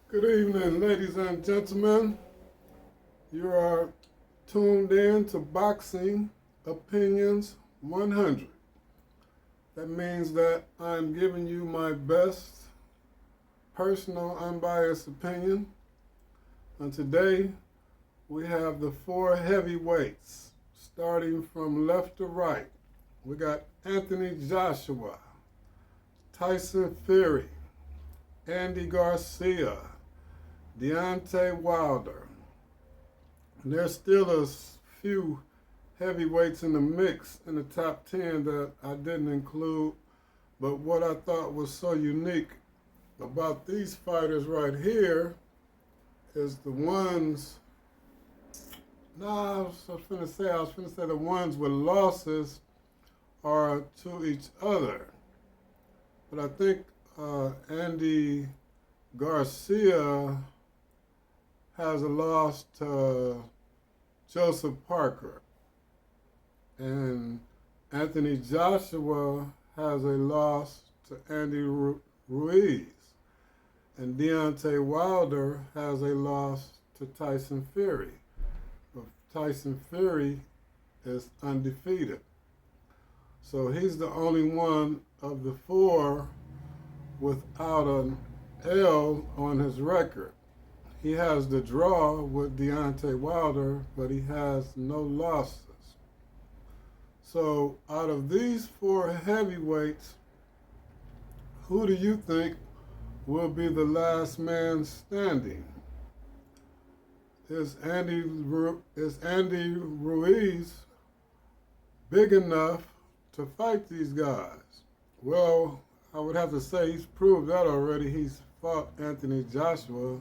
Good evening, ladies and gentlemen. You are tuned in to Boxing Opinions 100. That means that I'm giving you my best personal unbiased opinion. And today we have the four heavyweights starting from left to right. We got Anthony Joshua, Tyson Fury, Andy Garcia, Deontay Wilder. And there's still a few heavyweights in the mix in the top 10 that I didn't include. But what I thought was so unique about these fighters right here is the ones, I was finna say the ones with losses are to each other. But I think Andy Garcia has a loss to Joseph Parker. And Anthony Joshua has a loss to Andy Ruiz. And Deontay Wilder has a loss to Tyson Fury. But Tyson Fury is undefeated. So he's the only one of the four without an L on his record. He has the draw with Deontay Wilder, but he has no losses. So out of these four heavyweights, who do you think will be the last man standing? Is Andy Ruiz big enough to fight these guys? Well, I would have to say he's proved that already. He's fought Anthony Joshua.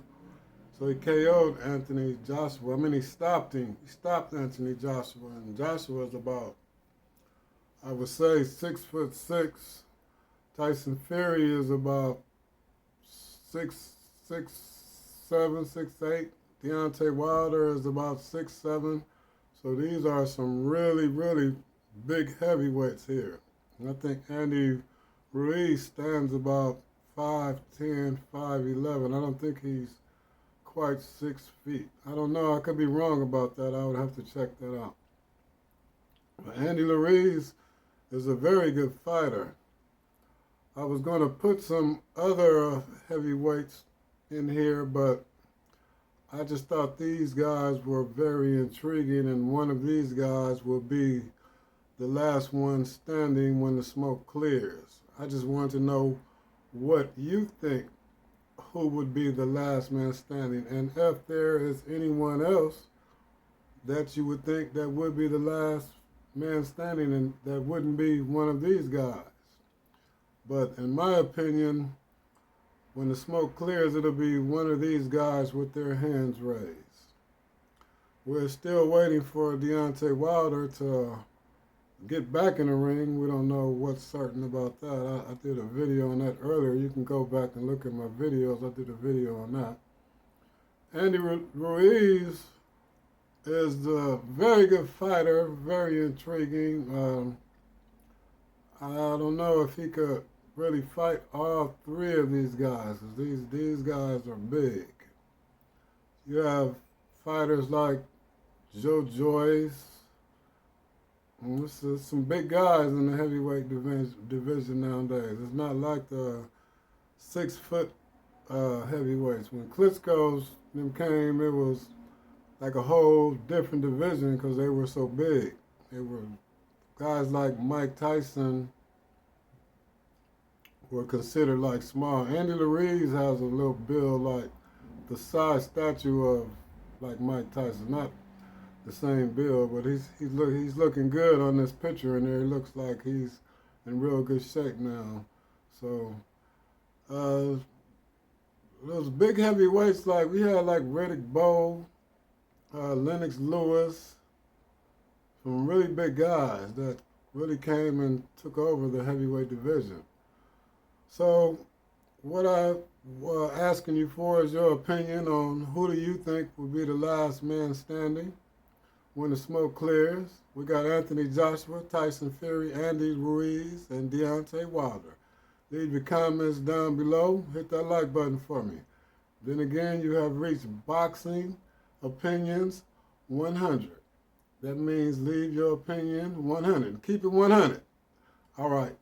So he KO'd Anthony Joshua. I mean, he stopped him. He stopped Anthony Joshua. And Joshua's about, I would say, 6'6". Tyson Fury is about 6'7", 6'8". Deontay Wilder is about 6'7". So these are some really, really big heavyweights here. And I think Andy Ruiz stands about 5'10", 5'11". I don't think he's quite 6 feet. I don't know. I could be wrong about that. I would have to check that out. But Andy Ruiz is a very good fighter. I was going to put some other heavyweights in here, but I just thought these guys were very intriguing, and one of these guys will be the last one standing when the smoke clears. I just want to know what you think, who would be the last man standing, and if there is anyone else that you would think that would be the last man standing and that wouldn't be one of these guys. But in my opinion, when the smoke clears, it'll be one of these guys with their hands raised. We're still waiting for Deontay Wilder to get back in the ring. We don't know what's certain about that. I did a video on that earlier. You can go back and look at my videos. I did a video on that. Andy Ruiz is a very good fighter, very intriguing. I don't know if he could really fight all three of these guys, because these guys are big. You have fighters like Joe Joyce. There's some big guys in the heavyweight division nowadays. It's not like the 6 foot heavyweights. When Klitschko's them came, it was like a whole different division because they were so big. They were guys like Mike Tyson were considered like small. Andy Ruiz has a little build like the size statue of like Mike Tyson. Not the same build, but he's looking good on this picture, and there he looks like he's in real good shape now. So those big heavyweights, like we had like Riddick Bowe, Lennox Lewis, some really big guys that really came and took over the heavyweight division. So what I'm asking you for is your opinion on who do you think will be the last man standing when the smoke clears. We got Anthony Joshua, Tyson Fury, Andy Ruiz, and Deontay Wilder. Leave your comments down below. Hit that like button for me. Then again, you have reached boxing opinions 100. That means leave your opinion 100. Keep it 100. All right.